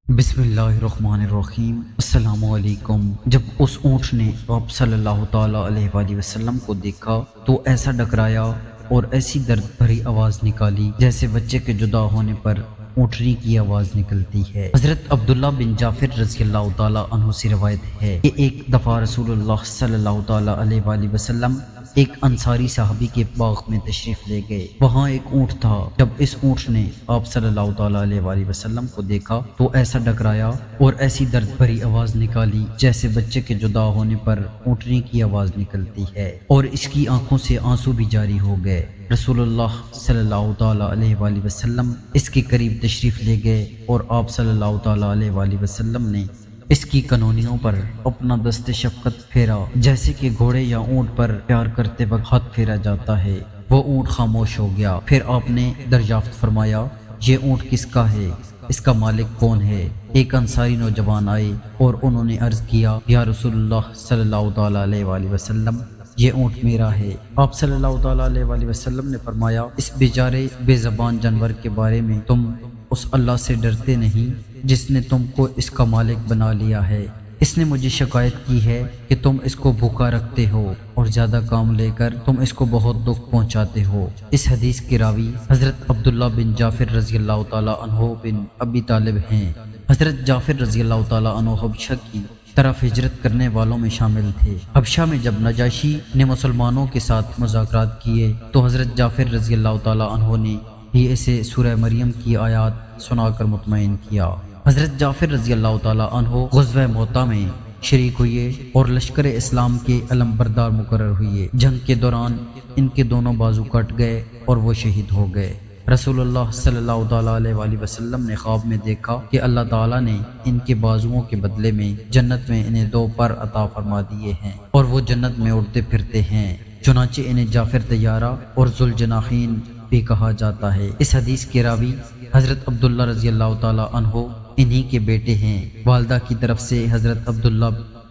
بسم اللہ الرحمن الرحیم۔ السلام علیکم۔ جب اس اونٹ نے آپ صلی اللہ تعالیٰ علیہ وآلہ وسلم کو دیکھا تو ایسا ڈکرایا اور ایسی درد بھری آواز نکالی جیسے بچے کے جدا ہونے پر اونٹنی کی آواز نکلتی ہے۔ حضرت عبداللہ بن جعفر رضی اللہ تعالیٰ عنہ سے روایت ہے کہ ایک دفعہ رسول اللہ صلی اللہ تعالیٰ علیہ وآلہ وسلم ایک انصاری صحابی کے باغ میں تشریف لے گئے۔ وہاں ایک اونٹ تھا۔ جب اس اونٹ نے آپ صلی اللہ تعالیٰ علیہ وآلہ وسلم کو دیکھا تو ایسا ڈکرایا اور ایسی درد بھری آواز نکالی جیسے بچے کے جدا ہونے پر اونٹنی کی آواز نکلتی ہے، اور اس کی آنکھوں سے آنسو بھی جاری ہو گئے۔ رسول اللہ صلی اللہ تعالیٰ علیہ وآلہ وسلم اس کے قریب تشریف لے گئے اور آپ صلی اللہ تعالیٰ علیہ وآلہ وسلم نے اس کی کنونیوں پر اپنا دست شفقت پھیرا، جیسے کہ گھوڑے یا اونٹ پر پیار کرتے وقت ہاتھ پھیرا جاتا ہے۔ وہ اونٹ خاموش ہو گیا۔ پھر آپ نے دریافت فرمایا، یہ اونٹ کس کا ہے؟ اس کا مالک کون ہے؟ ایک انصاری نوجوان آئے اور انہوں نے عرض کیا، یا رسول اللہ صلی اللہ تعالیٰ علیہ وآلہ وسلم، یہ اونٹ میرا ہے۔ آپ صلی اللہ تعالیٰ علیہ وآلہ وسلم نے فرمایا، اس بیچارے بے زبان جانور کے بارے میں تم اس اللہ سے ڈرتے نہیں جس نے تم کو اس کا مالک بنا لیا ہے؟ اس نے مجھے شکایت کی ہے کہ تم اس کو بھوکا رکھتے ہو اور زیادہ کام لے کر تم اس کو بہت دکھ پہنچاتے ہو۔ اس حدیث کے راوی حضرت عبداللہ بن جعفر رضی اللہ تعالیٰ عنہ بن ابی طالب ہیں۔ حضرت جعفر رضی اللہ تعالیٰ عنہ حبشہ کی طرف ہجرت کرنے والوں میں شامل تھے۔ حبشہ میں جب نجاشی نے مسلمانوں کے ساتھ مذاکرات کیے تو حضرت جعفر رضی اللہ تعالیٰ عنہ نے ہی اسے سورہ مریم کی آیات سنا کر مطمئن کیا۔ حضرت جعفر رضی اللہ تعالیٰ عنہ غزوہ موطا میں شریک ہوئے اور لشکر اسلام کے علم بردار مقرر ہوئے۔ جنگ کے دوران ان کے دونوں بازو کٹ گئے اور وہ شہید ہو گئے۔ رسول اللہ صلی اللہ تعالیٰ علیہ وآلہ وسلم نے خواب میں دیکھا کہ اللہ تعالیٰ نے ان کے بازوؤں کے بدلے میں جنت میں انہیں 2 پر عطا فرما دیے ہیں اور وہ جنت میں اڑتے پھرتے ہیں، چنانچہ انہیں جعفر طیارہ اور ذوالجناحین بھی کہا جاتا ہے۔ اس حدیث کے راوی حضرت عبداللہ رضی اللہ تعالیٰ عنہ انہی کے بیٹے ہیں۔ والدہ کی طرف سے حضرت عبداللہ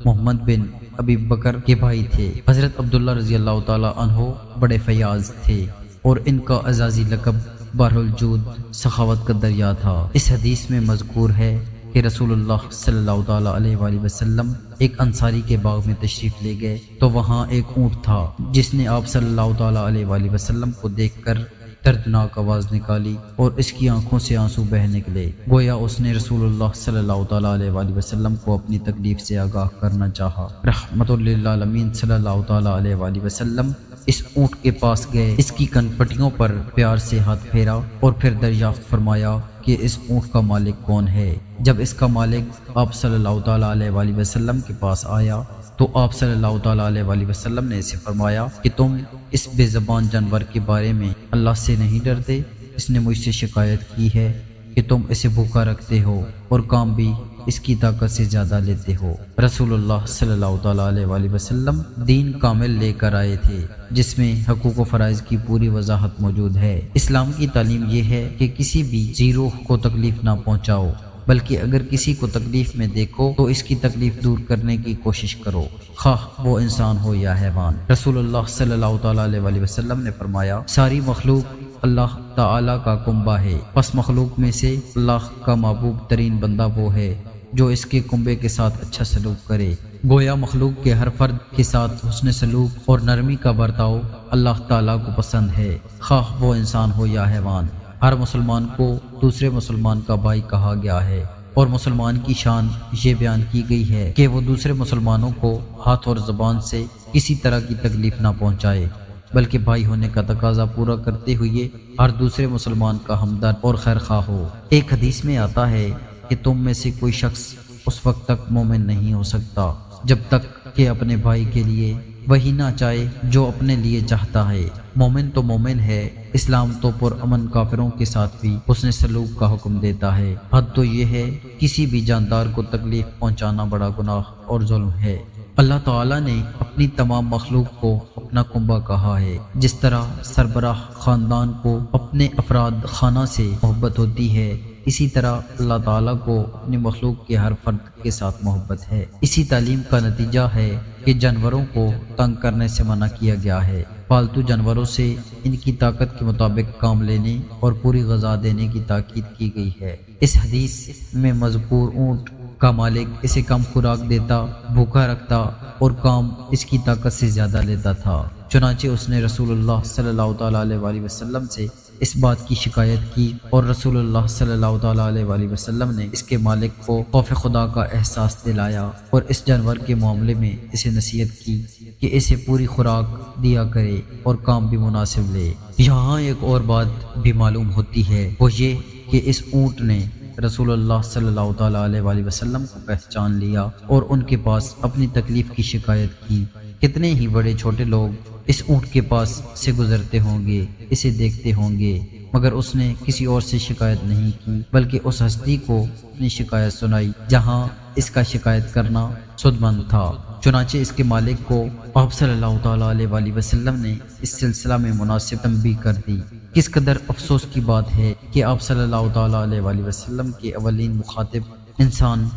محمد بن ابی بکر کے بھائی تھے۔ حضرت عبداللہ رضی اللہ تعالیٰ عنہ بڑے فیاض تھے اور ان کا اعزازی لقب بحر الجود، سخاوت کا دریا تھا۔ اس حدیث میں مذکور ہے کہ رسول اللہ صلی اللہ تعالیٰ علیہ وآلہ وسلم ایک انصاری کے باغ میں تشریف لے گئے تو وہاں ایک اونٹ تھا جس نے آپ صلی اللہ تعالیٰ علیہ وآلہ وسلم کو دیکھ کر دردناک آواز نکالی اور اس کی آنکھوں سے آنسو بہہ نکلے، گویا اس نے رسول اللہ صلی اللہ تعالیٰ علیہ وآلہ وسلم کو اپنی تکلیف سے آگاہ کرنا چاہا۔ رحمت للعالمین صلی اللہ تعالیٰ علیہ وآلہ وسلم اس اونٹ کے پاس گئے، اس کی کن پٹیوں پر پیار سے ہاتھ پھیرا اور پھر دریافت فرمایا کہ اس اونٹ کا مالک کون ہے۔ جب اس کا مالک آپ صلی اللہ تعالیٰ علیہ وآلہ وسلم کے پاس آیا تو آپ صلی اللہ تعالیٰ علیہ وآلہ وسلم نے اسے فرمایا کہ تم اس بے زبان جانور کے بارے میں اللہ سے نہیں ڈرتے؟ اس نے مجھ سے شکایت کی ہے کہ تم اسے بھوکا رکھتے ہو اور کام بھی اس کی طاقت سے زیادہ لیتے ہو۔ رسول اللہ صلی اللہ تعالیٰ علیہ وآلہ وسلم دین کامل لے کر آئے تھے جس میں حقوق و فرائض کی پوری وضاحت موجود ہے۔ اسلام کی تعلیم یہ ہے کہ کسی بھی ذی روح کو تکلیف نہ پہنچاؤ، بلکہ اگر کسی کو تکلیف میں دیکھو تو اس کی تکلیف دور کرنے کی کوشش کرو، خواہ وہ انسان ہو یا حیوان۔ رسول اللہ صلی اللہ تعالیٰ علیہ وآلہ وسلم نے فرمایا، ساری مخلوق اللہ تعالیٰ کا کنبہ ہے، پس مخلوق میں سے اللہ کا محبوب ترین بندہ وہ ہے جو اس کے کنبے کے ساتھ اچھا سلوک کرے۔ گویا مخلوق کے ہر فرد کے ساتھ حسن سلوک اور نرمی کا برتاؤ اللہ تعالیٰ کو پسند ہے، خواہ وہ انسان ہو یا حیوان۔ ہر مسلمان کو دوسرے مسلمان کا بھائی کہا گیا ہے اور مسلمان کی شان یہ بیان کی گئی ہے کہ وہ دوسرے مسلمانوں کو ہاتھ اور زبان سے کسی طرح کی تکلیف نہ پہنچائے، بلکہ بھائی ہونے کا تقاضا پورا کرتے ہوئے ہر دوسرے مسلمان کا ہمدرد اور خیر خواہ ہو۔ ایک حدیث میں آتا ہے کہ تم میں سے کوئی شخص اس وقت تک مومن نہیں ہو سکتا جب تک کہ اپنے بھائی کے لیے وہی نہ چاہے جو اپنے لیے چاہتا ہے۔ مومن تو مومن ہے، اسلام تو پرامن کافروں کے ساتھ بھی حسن سلوک کا حکم دیتا ہے۔ حد تو یہ ہے کسی بھی جاندار کو تکلیف پہنچانا بڑا گناہ اور ظلم ہے۔ اللہ تعالیٰ نے اپنی تمام مخلوق کو اپنا کنبہ کہا ہے۔ جس طرح سربراہ خاندان کو اپنے افراد خانہ سے محبت ہوتی ہے، اسی طرح اللہ تعالیٰ کو اپنی مخلوق کے ہر فرد کے ساتھ محبت ہے۔ اسی تعلیم کا نتیجہ ہے کہ جانوروں کو تنگ کرنے سے منع کیا گیا ہے۔ پالتو جانوروں سے ان کی طاقت کے مطابق کام لینے اور پوری غذا دینے کی تاکید کی گئی ہے۔ اس حدیث میں مذکور اونٹ کا مالک اسے کم خوراک دیتا، بھوکا رکھتا اور کام اس کی طاقت سے زیادہ لیتا تھا۔ چنانچہ اس نے رسول اللہ صلی اللہ تعالیٰ علیہ وسلم سے اس بات کی شکایت کی اور رسول اللہ صلی اللہ تعالیٰ علیہ وسلم نے اس کے مالک کو خوف خدا کا احساس دلایا اور اس جانور کے معاملے میں اسے نصیحت کی کہ اسے پوری خوراک دیا کرے اور کام بھی مناسب لے۔ یہاں ایک اور بات بھی معلوم ہوتی ہے، وہ یہ کہ اس اونٹ نے رسول اللہ صلی اللہ تعالیٰ علیہ وسلم کو پہچان لیا اور ان کے پاس اپنی تکلیف کی شکایت کی۔ کتنے ہی بڑے چھوٹے لوگ اس اونٹ کے پاس سے گزرتے ہوں گے، اسے دیکھتے ہوں گے، مگر اس نے کسی اور سے شکایت نہیں کی بلکہ اس ہستی کو اپنی شکایت سنائی جہاں اس کا شکایت کرنا سود مند تھا۔ چنانچہ اس کے مالک کو آپ صلی اللہ تعالیٰ علیہ وسلم نے اس سلسلہ میں مناسب تنبیہ کر دی۔ کس قدر افسوس کی بات ہے کہ آپ صلی اللہ تعالیٰ علیہ وسلم کے اولین مخاطب انسان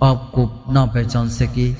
آپ کو نہ پہچان سکے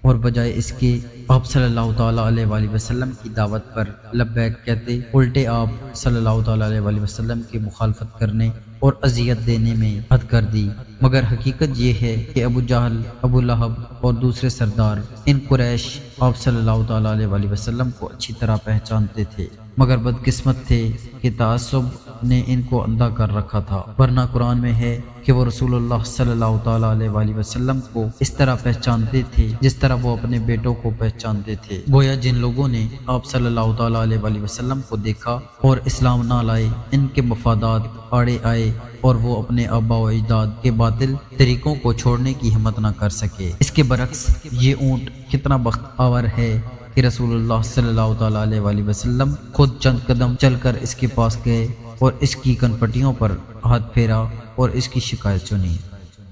اور بجائے اس کے آپ صلی اللہ تعالیٰ علیہ وسلم کی دعوت پر لبیک کہتے، الٹے آپ صلی اللہ تعالیٰ علیہ وسلم کی مخالفت کرنے اور اذیت دینے میں حد کر دی۔ مگر حقیقت یہ ہے کہ ابو جہل، ابو لہب اور دوسرے سردار ان قریش آپ صلی اللہ تعالیٰ علیہ وسلم کو اچھی طرح پہچانتے تھے، مگر بدقسمت تھے کہ تعصب نے ان کو اندھا کر رکھا تھا، ورنہ قرآن میں ہے کہ وہ رسول اللہ صلی اللہ تعالیٰ علیہ وسلم کو اس طرح پہچانتے تھے جس طرح وہ اپنے بیٹوں کو پہچانتے تھے۔ گویا جن لوگوں نے آپ صلی اللہ تعالیٰ علیہ وسلم کو دیکھا اور اسلام نہ لائے، ان کے مفادات آڑے آئے اور وہ اپنے آبا و اجداد کے باطل طریقوں کو چھوڑنے کی ہمت نہ کر سکے۔ اس کے برعکس یہ اونٹ کتنا بخت آور ہے کہ رسول اللہ صلی اللہ تعالیٰ علیہ وسلم خود چند قدم چل کر اس کے پاس گئے اور اس کی کنپٹیوں پر ہاتھ پھیرا اور اس کی شکایت سنی۔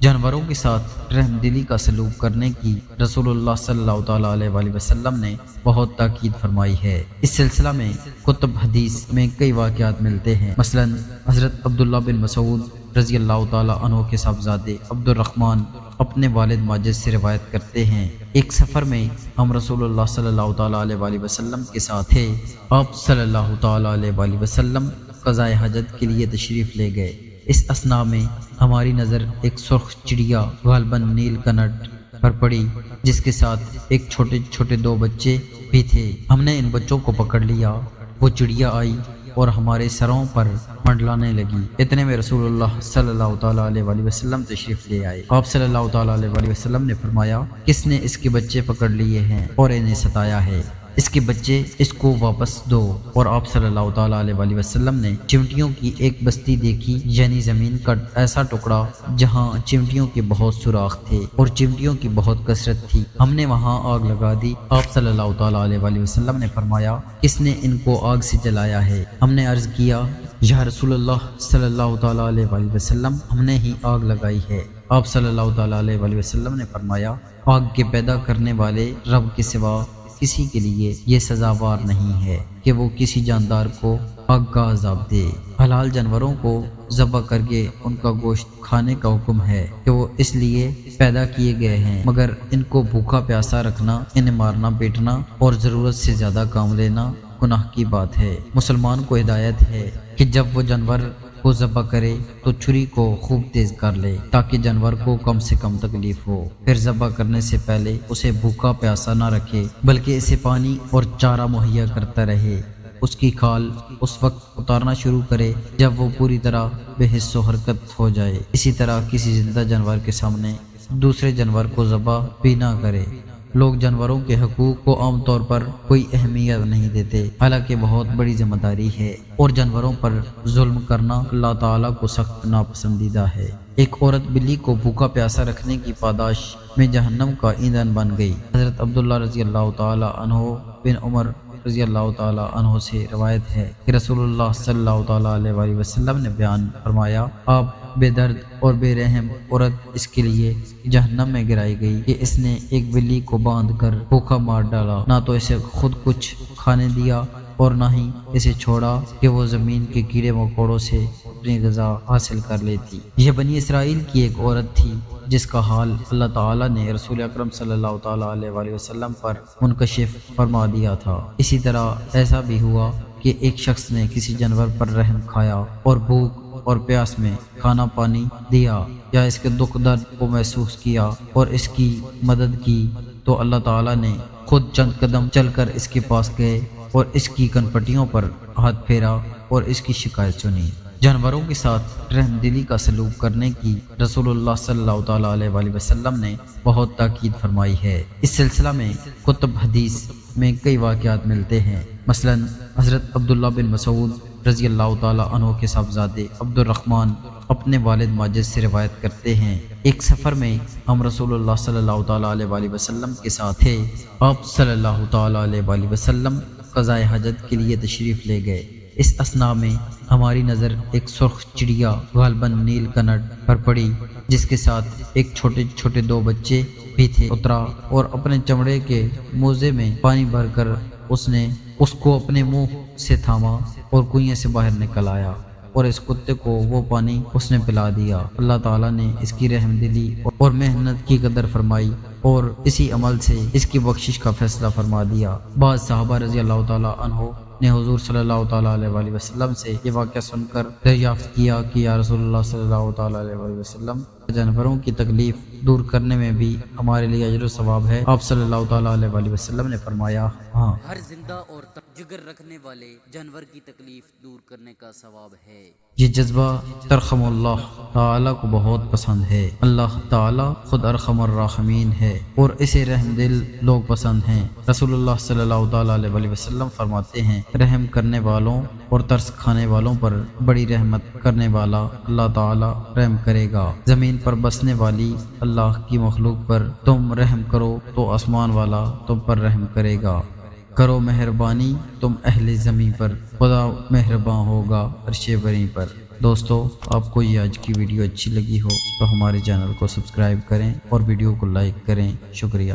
جانوروں کے ساتھ رحم دلی کا سلوک کرنے کی رسول اللہ صلی اللہ تعالیٰ علیہ وسلم نے بہت تاکید فرمائی ہے۔ اس سلسلہ میں کتب حدیث میں کئی واقعات ملتے ہیں۔ مثلا حضرت عبداللہ بن مسعود رضی اللہ تعالیٰ عنہ کے صاحبزادے عبد الرحمن اپنے والد ماجد سے روایت کرتے ہیں، ایک سفر میں ہم رسول اللہ صلی اللہ تعالیٰ علیہ وسلم کے ساتھ تھے۔ آپ صلی اللہ تعالیٰ علیہ وسلم قضائے حاجت کے لیے تشریف لے گئے۔ اس اثناء میں ہماری نظر ایک سرخ چڑیا غالباً نیل کنٹ پر پڑی جس کے ساتھ ایک چھوٹے چھوٹے دو بچے بھی تھے۔ ہم نے ان بچوں کو پکڑ لیا۔ وہ چڑیا آئی اور ہمارے سروں پر منڈلانے لگی۔ اتنے میں رسول اللہ صلی اللہ تعالیٰ علیہ وسلم تشریف لے آئے۔ آپ صلی اللہ تعالیٰ علیہ وسلم نے فرمایا، کس نے اس کے بچے پکڑ لیے ہیں اور انہیں ستایا ہے؟ اس کے بچے اس کو واپس دو۔ اور آپ صلی اللہ تعالیٰ علیہ وسلم نے چمٹیوں کی ایک بستی دیکھی، یعنی زمین کا ایسا ٹکڑا جہاں چمٹیوں کے بہت سوراخ تھے اور چمٹیوں کی بہت کثرت تھی۔ ہم نے وہاں آگ لگا دی۔ آپ صلی اللہ تعالیٰ علیہ وسلم نے فرمایا، کس نے ان کو آگ سے جلایا ہے؟ ہم نے عرض کیا، یا رسول اللہ صلی اللہ تعالیٰ علیہ وسلم، ہم نے ہی آگ لگائی ہے۔ آپ صلی اللہ تعالیٰ علیہ وسلم نے فرمایا، آگ کے پیدا کرنے والے رب کے سوا کسی کے لیے یہ سزاوار نہیں ہے کہ وہ کسی جاندار کو آگ کا عذاب دے۔ حلال جانوروں کو ذبح کر کے ان کا گوشت کھانے کا حکم ہے کہ وہ اس لیے پیدا کیے گئے ہیں، مگر ان کو بھوکا پیاسا رکھنا، انہیں مارنا پیٹنا اور ضرورت سے زیادہ کام لینا گناہ کی بات ہے۔ مسلمان کو ہدایت ہے کہ جب وہ جانور کو ذبح کرے تو چھری کو خوب تیز کر لے تاکہ جانور کو کم سے کم تکلیف ہو۔ پھر ذبح کرنے سے پہلے اسے بھوکا پیاسا نہ رکھے بلکہ اسے پانی اور چارہ مہیا کرتا رہے۔ اس کی کھال اس وقت اتارنا شروع کرے جب وہ پوری طرح بے حس و حرکت ہو جائے۔ اسی طرح کسی زندہ جانور کے سامنے دوسرے جانور کو ذبح بھی نہ کرے۔ لوگ جانوروں کے حقوق کو عام طور پر کوئی اہمیت نہیں دیتے، حالانکہ بہت بڑی ذمہ داری ہے اور جانوروں پر ظلم کرنا اللہ تعالیٰ کو سخت ناپسندیدہ ہے۔ ایک عورت بلی کو بھوکا پیاسا رکھنے کی پاداش میں جہنم کا ایندھن بن گئی۔ حضرت عبداللہ رضی اللہ تعالیٰ عنہ بن عمر رضی اللہ تعالیٰ عنہ سے روایت ہے کہ رسول اللہ صلی اللہ تعالیٰ علیہ وسلم نے بیان فرمایا، آپ بے درد اور بے رحم عورت اس کے لیے جہنم میں گرائی گئی کہ اس نے ایک بلی کو باندھ کر بھوکا مار ڈالا، نہ تو اسے خود کچھ کھانے دیا اور نہ ہی اسے چھوڑا کہ وہ زمین کے کیڑے مکوڑوں سے اپنی غذا حاصل کر لیتی۔ یہ بنی اسرائیل کی ایک عورت تھی جس کا حال اللہ تعالیٰ نے رسول اکرم صلی اللہ تعالیٰ علیہ وآلہ وسلم پر منکشف فرما دیا تھا۔ اسی طرح ایسا بھی ہوا کہ ایک شخص نے کسی جانور پر رحم کھایا اور بھوک اور پیاس میں کھانا پانی دیا یا اس کے دکھ درد کو محسوس کیا اور اس کی مدد کی، تو اللہ تعالیٰ نے خود چند قدم چل کر اس کے پاس گئے اور اس کی کنپٹیوں پر ہاتھ پھیرا اور اس کی شکایت سنی۔ جانوروں کے ساتھ رحم دلی کا سلوک کرنے کی رسول اللہ صلی اللہ تعالیٰ علیہ وآلہ وسلم نے بہت تاکید فرمائی ہے۔ اس سلسلہ میں کتب حدیث میں کئی واقعات ملتے ہیں۔ مثلا حضرت عبداللہ بن مسعود رضی اللہ تعالیٰ عنہ کے صاحبزادے عبد الرحمن اپنے والد ماجد سے روایت کرتے ہیں، ایک سفر میں ہم رسول اللہ صلی اللہ تعالیٰ علیہ وآلہ وسلم کے ساتھ تھے۔ آپ صلی اللہ تعالیٰ علیہ وآلہ وسلم قضائے حاجت کے لیے تشریف لے گئے۔ اس اثناء میں ہماری نظر ایک سرخ چڑیا غالباً نیل کنڈ پر پڑی، جس کے ساتھ ایک چھوٹے چھوٹے دو بچے بھی تھے۔ اترا اور اپنے چمڑے کے موزے میں پانی بھر کر اس نے اس کو اپنے منہ سے تھاما اور کنویں سے باہر نکل آیا اور اس کتے کو وہ پانی اس نے پلا دیا۔ اللہ تعالیٰ نے اس کی رحم دلی اور محنت کی قدر فرمائی اور اسی عمل سے اس کی بخشش کا فیصلہ فرما دیا۔ بعض صحابہ رضی اللہ تعالیٰ عنہ نے حضور صلی اللہ تعالیٰ علیہ وآلہ وسلم سے یہ واقعہ سن کر دریافت کیا کہ یا رسول اللہ صلی اللہ تعالیٰ علیہ وآلہ وسلم، جانوروں کی تکلیف دور کرنے میں بھی ہمارے لیے اجر و ثواب ہے؟ آپ صلی اللہ تعالیٰ علیہ وآلہ وسلم نے فرمایا ہاں، ہر زندہ اور جگر رکھنے والے جانور کی تکلیف دور کرنے کا ثواب ہے۔ یہ جذبہ ترحم اللہ تعالیٰ کو بہت پسند ہے۔ اللہ تعالیٰ خود ارحم الراحمین ہے اور اسے رحم دل لوگ پسند ہیں۔ رسول اللہ صلی اللہ تعالیٰ علیہ وآلہ وسلم فرماتے ہیں، رحم کرنے والوں اور ترس کھانے والوں پر بڑی رحمت کرنے والا اللہ تعالیٰ رحم کرے گا۔ زمین پر بسنے والی اللہ کی مخلوق پر تم رحم کرو تو آسمان والا تم پر رحم کرے گا۔ کرو مہربانی تم اہل زمین پر، خدا مہرباں ہوگا عرش بری پر۔ دوستو، آپ کو یہ آج کی ویڈیو اچھی لگی ہو تو ہمارے چینل کو سبسکرائب کریں اور ویڈیو کو لائک کریں۔ شکریہ۔